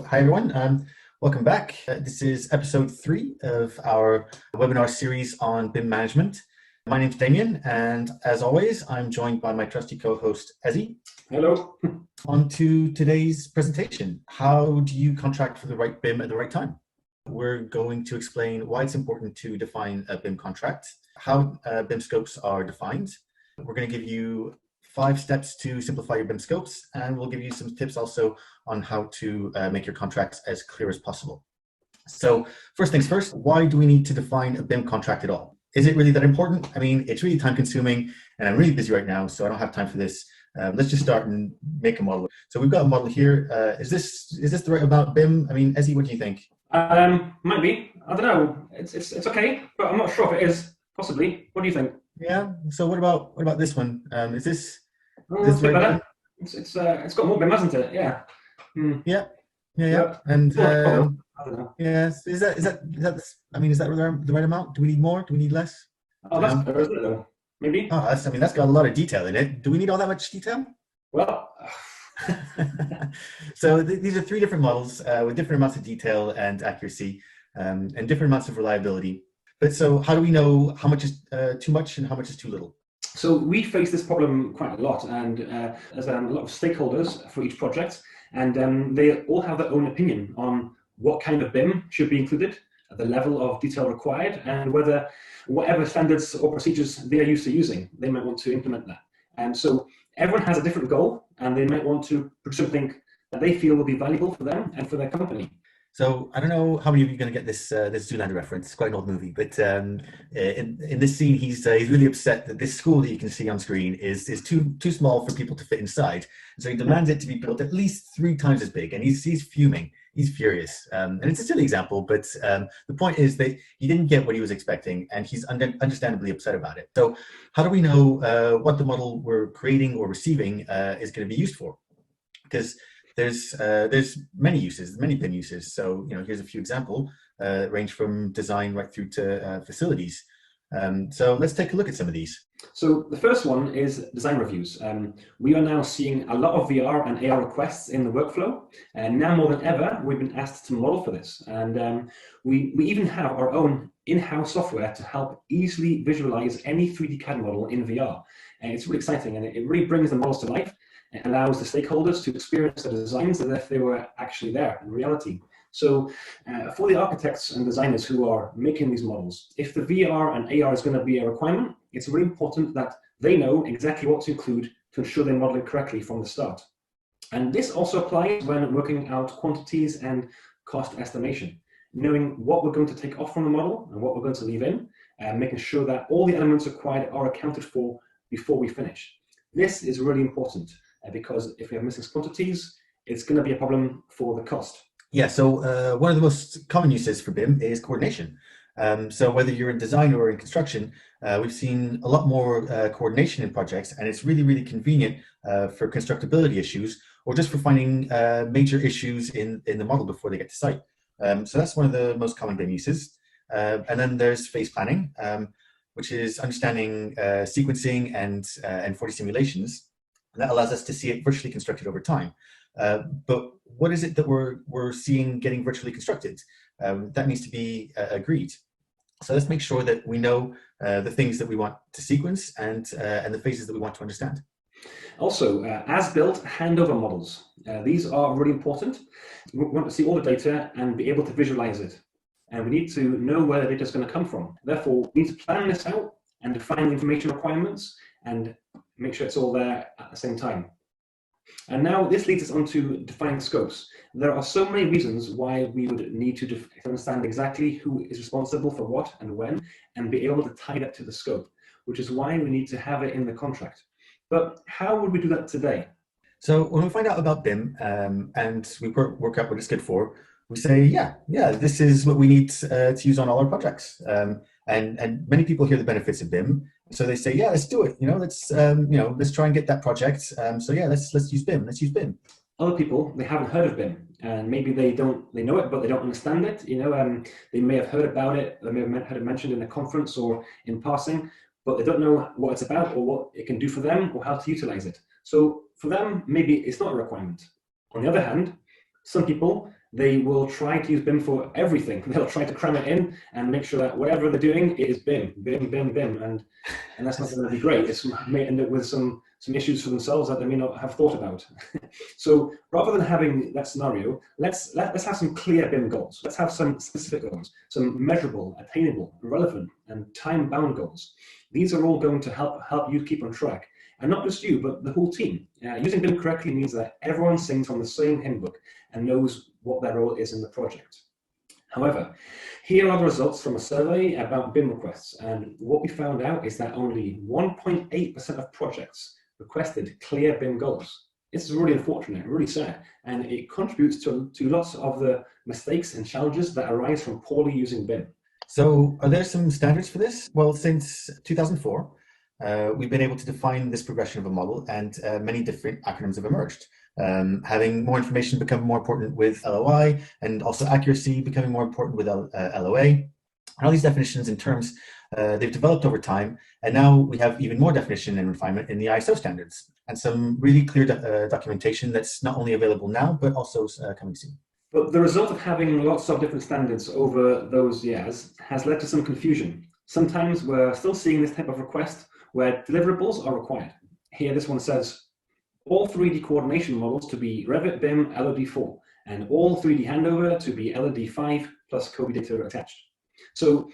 Hi everyone, welcome back. This is episode 3 of our webinar series on BIM management. My name's Damien, and as always, I'm joined by my trusty co-host, Ezzy. Hello. On to today's presentation. How do you contract for the right BIM at the right time? We're going to explain why it's important to define a BIM contract, how BIM scopes are defined. We're going to give you 5 steps to simplify your BIM scopes, and we'll give you some tips also on how to make your contracts as clear as possible. So first things first, why do we need to define a BIM contract at all? Is it really that important? I mean, it's really time consuming, and I'm really busy right now, so I don't have time for this. Let's just start and make a model. So we've got a model here. Is this the right amount of BIM? I mean, Ezzy, what do you think? Might be. I don't know. It's okay, but I'm not sure if it is. Possibly. What do you think? Yeah. So what about this one? Is this? It's a bit better. It's got more BIM, hasn't it? Yeah. Yeah. And I don't know. yes, is that? I mean, is that the right amount? Do we need more? Do we need less? Oh, that's better, isn't it, though? Maybe. Oh, that's got a lot of detail in it. Do we need all that much detail? Well. So these are 3 different models with different amounts of detail and accuracy and different amounts of reliability. But so how do we know how much is too much and how much is too little? So we face this problem quite a lot, and there's a lot of stakeholders for each project, and they all have their own opinion on what kind of BIM should be included, the level of detail required, and whether whatever standards or procedures they are used to using, they might want to implement that. And so everyone has a different goal, and they might want to produce something that they feel will be valuable for them and for their company. So I don't know how many of you are going to get this Zoolander reference. It's quite an old movie, but in this scene, he's really upset that this school that you can see on screen is too small for people to fit inside. So he demands it to be built at least 3 times as big, and he's fuming. He's furious, and it's a silly example, but the point is that he didn't get what he was expecting, and he's understandably upset about it. So how do we know what the model we're creating or receiving is going to be used for? Because there's many uses, many BIM uses. So here's a few examples range from design right through to facilities. So let's take a look at some of these. So the first one is design reviews. We are now seeing a lot of VR and AR requests in the workflow, and now more than ever we've been asked to model for this. And we even have our own in-house software to help easily visualize any 3D CAD model in VR. And it's really exciting, and it really brings the models to life. It allows the stakeholders to experience the designs as if they were actually there in reality. So for the architects and designers who are making these models, if the VR and AR is going to be a requirement, it's really important that they know exactly what to include to ensure they model it correctly from the start. And this also applies when working out quantities and cost estimation, knowing what we're going to take off from the model and what we're going to leave in, and making sure that all the elements required are accounted for before we finish. This is really important. Because if we have missing quantities, it's going to be a problem for the cost. Yeah, so one of the most common uses for BIM is coordination. So whether you're in design or in construction, we've seen a lot more coordination in projects, and it's really, really convenient for constructability issues or just for finding major issues in the model before they get to site. So that's one of the most common BIM uses. And then there's phase planning, which is understanding sequencing and 4D simulations. That allows us to see it virtually constructed over time. But what is it that we're seeing getting virtually constructed? That needs to be agreed. So let's make sure that we know the things that we want to sequence and the phases that we want to understand. Also, as-built handover models. These are really important. We want to see all the data and be able to visualize it. And we need to know where the data is going to come from. Therefore, we need to plan this out and define the information requirements and make sure it's all there at the same time. And now this leads us on to defining scopes. There are so many reasons why we would need to understand exactly who is responsible for what and when, and be able to tie that to the scope, which is why we need to have it in the contract. But how would we do that today? So when we find out about BIM and we work out what it's good for, we say, yeah, this is what we need to use on all our projects. And many people hear the benefits of BIM, so they say, yeah, let's do it. Let's try and get that project. So yeah, let's use BIM. Let's use BIM. Other people, they haven't heard of BIM, and maybe they know it, but they don't understand it. They may have heard about it, they may have heard it mentioned in a conference or in passing, but they don't know what it's about or what it can do for them or how to utilize it. So for them, maybe it's not a requirement. On the other hand, some people they will try to use BIM for everything. They'll try to cram it in and make sure that whatever they're doing is BIM, BIM, BIM, BIM, and that's not going to be great. It may end up with some issues for themselves that they may not have thought about. So rather than having that scenario, let's have some clear BIM goals. Let's have some specific goals, some measurable, attainable, relevant, and time-bound goals. These are all going to help you keep on track. And not just you, but the whole team. Using BIM correctly means that everyone sings from the same hymn book and knows what their role is in the project. However, here are the results from a survey about BIM requests. And what we found out is that only 1.8% of projects requested clear BIM goals. This is really unfortunate, really sad, and it contributes to lots of the mistakes and challenges that arise from poorly using BIM. So are there some standards for this? Well, since 2004, we've been able to define this progression of a model, and many different acronyms have emerged. Having more information become more important with LOI, and also accuracy becoming more important with LOA. And all these definitions and terms, they've developed over time, and now we have even more definition and refinement in the ISO standards, and some really clear documentation that's not only available now, but also coming soon. But the result of having lots of different standards over those years has led to some confusion. Sometimes we're still seeing this type of request where deliverables are required. Here, this one says, all 3D coordination models to be Revit BIM LOD4, and all 3D handover to be LOD5 plus COBie data attached. So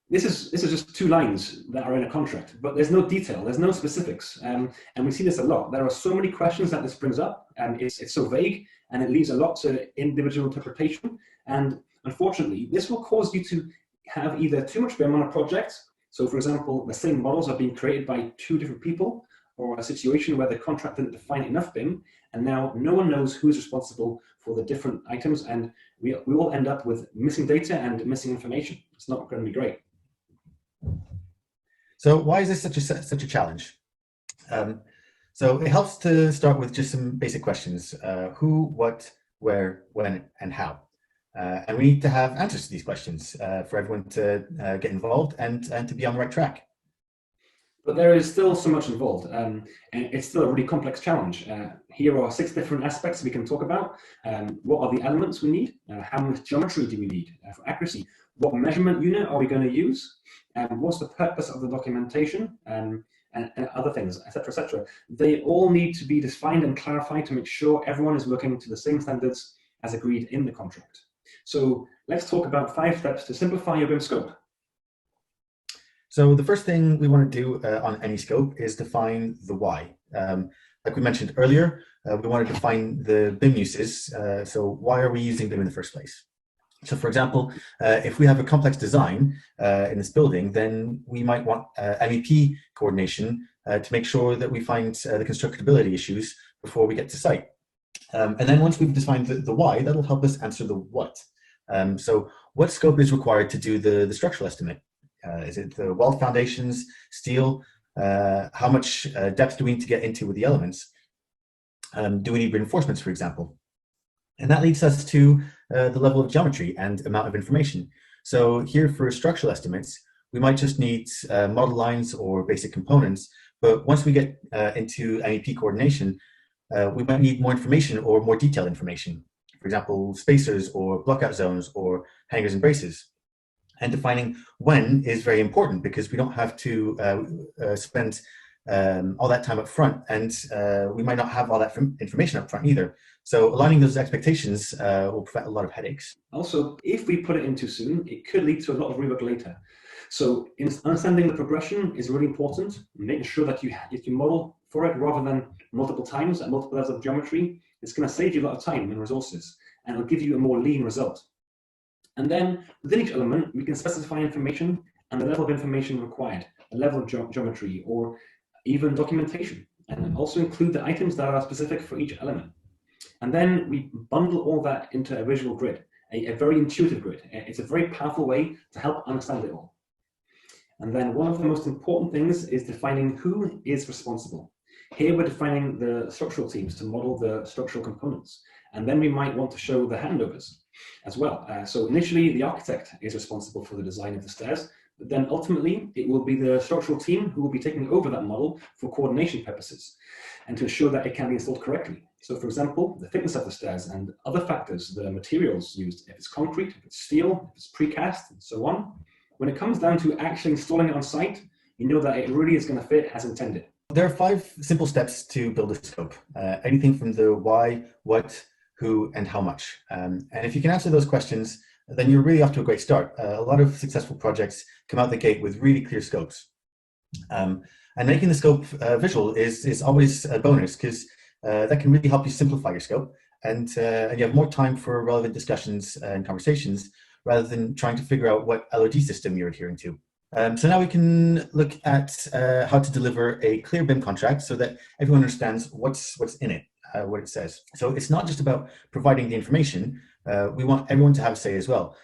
this is just 2 lines that are in a contract, but there's no detail, there's no specifics, and we see this a lot. There are so many questions that this brings up, and it's so vague, and it leaves a lot to individual interpretation. And unfortunately, this will cause you to have either too much BIM on a project. So for example, the same models are being created by 2 different people, or a situation where the contract didn't define enough BIM, and now no one knows who is responsible for the different items, and we all end up with missing data and missing information. It's not going to be great. So why is this such a challenge? So it helps to start with just some basic questions: who, what, where, when, and how. And we need to have answers to these questions for everyone to get involved and to be on the right track. But there is still so much involved, and it's still a really complex challenge. Here are 6 different aspects we can talk about. What are the elements we need? How much geometry do we need for accuracy? What measurement unit are we going to use? What's the purpose of the documentation? And other things, etc., etc. They all need to be defined and clarified to make sure everyone is working to the same standards as agreed in the contract. So let's talk about 5 steps to simplify your BIM scope. So the first thing we want to do on any scope is define the why. Like we mentioned earlier, we want to define the BIM uses. So why are we using BIM in the first place? So for example, if we have a complex design in this building, then we might want MEP coordination to make sure that we find the constructability issues before we get to site. And then once we've defined the why, that'll help us answer the what. So what scope is required to do the structural estimate? Is it the wall foundations, steel? How much depth do we need to get into with the elements? Do we need reinforcements, for example? And that leads us to the level of geometry and amount of information. So here for structural estimates, we might just need model lines or basic components. But once we get into MEP coordination, we might need more information or more detailed information. For example, spacers or blockout zones or hangers and braces. And defining when is very important because we don't have to spend all that time up front, and we might not have all that information up front either. So aligning those expectations will prevent a lot of headaches. Also, if we put it in too soon, it could lead to a lot of rework later. So understanding the progression is really important, making sure that you model for it rather than multiple times at multiple levels of geometry. It's going to save you a lot of time and resources, and it'll give you a more lean result. And then within each element, we can specify information and the level of information required, the level of geometry, or even documentation, and also include the items that are specific for each element. And then we bundle all that into a visual grid, a very intuitive grid. It's a very powerful way to help understand it all. And then one of the most important things is defining who is responsible. Here we're defining the structural teams to model the structural components. And then we might want to show the handovers as well. So initially the architect is responsible for the design of the stairs, but then ultimately it will be the structural team who will be taking over that model for coordination purposes and to ensure that it can be installed correctly. So for example, the thickness of the stairs and other factors, the materials used, if it's concrete, if it's steel, if it's precast, and so on. When it comes down to actually installing it on site, you know that it really is going to fit as intended. There are 5 simple steps to build a scope. Anything from the why, what, who, and how much. And if you can answer those questions, then you're really off to a great start. A lot of successful projects come out the gate with really clear scopes. And making the scope visual is always a bonus, because that can really help you simplify your scope, and you have more time for relevant discussions and conversations rather than trying to figure out what LOD system you're adhering to. So now we can look at how to deliver a clear BIM contract so that everyone understands what's in it, what it says. So it's not just about providing the information, we want everyone to have a say as well.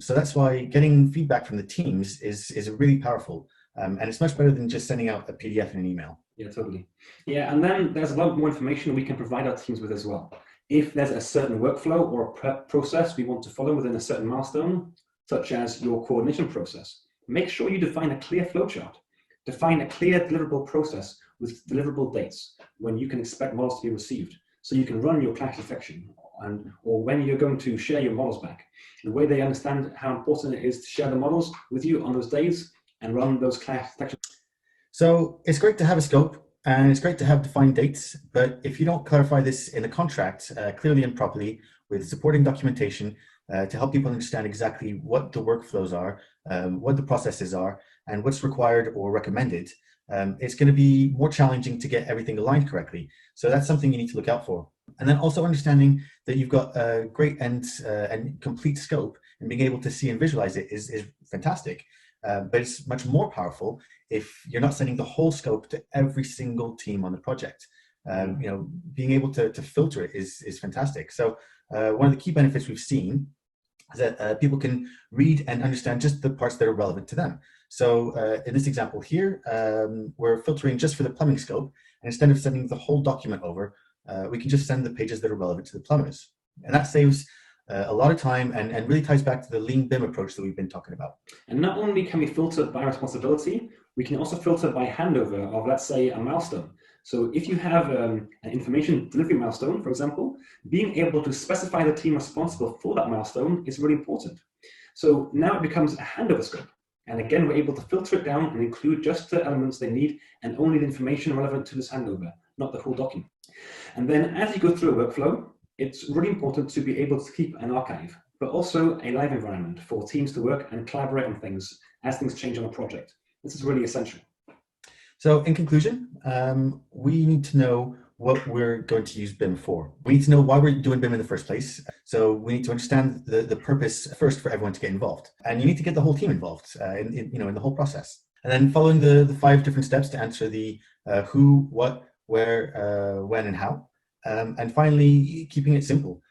So that's why getting feedback from the teams is really powerful. And it's much better than just sending out a PDF in an email. Yeah, totally. Yeah, and then there's a lot more information we can provide our teams with as well. If there's a certain workflow or a prep process we want to follow within a certain milestone, such as your coordination process, make sure you define a clear flowchart. Define a clear deliverable process with deliverable dates when you can expect models to be received, so you can run your clash detection, or when you're going to share your models back. The way they understand how important it is to share the models with you on those days and run those clash detection. So it's great to have a scope, and it's great to have defined dates, but if you don't clarify this in the contract clearly and properly with supporting documentation to help people understand exactly what the workflows are, what the processes are, and what's required or recommended, it's going to be more challenging to get everything aligned correctly. So that's something you need to look out for. And then also understanding that you've got a great and complete scope, and being able to see and visualize it is fantastic. But it's much more powerful if you're not sending the whole scope to every single team on the project. Being able to filter it is fantastic. So one of the key benefits we've seen is that people can read and understand just the parts that are relevant to them. So in this example here, we're filtering just for the plumbing scope, and instead of sending the whole document over, we can just send the pages that are relevant to the plumbers. And that saves a lot of time and really ties back to the lean BIM approach that we've been talking about. And not only can we filter by responsibility, we can also filter by handover of, let's say, a milestone. So if you have an information delivery milestone, for example, being able to specify the team responsible for that milestone is really important. So now it becomes a handover scope. And again, we're able to filter it down and include just the elements they need and only the information relevant to this handover, not the whole document. And then as you go through a workflow, it's really important to be able to keep an archive, but also a live environment for teams to work and collaborate on things as things change on a project. This is really essential. So in conclusion, we need to know what we're going to use BIM for. We need to know why we're doing BIM in the first place. So we need to understand the purpose first for everyone to get involved. And you need to get the whole team involved in the whole process. And then following the 5 different steps to answer the who, what, where, when, and how. And finally, keeping it simple.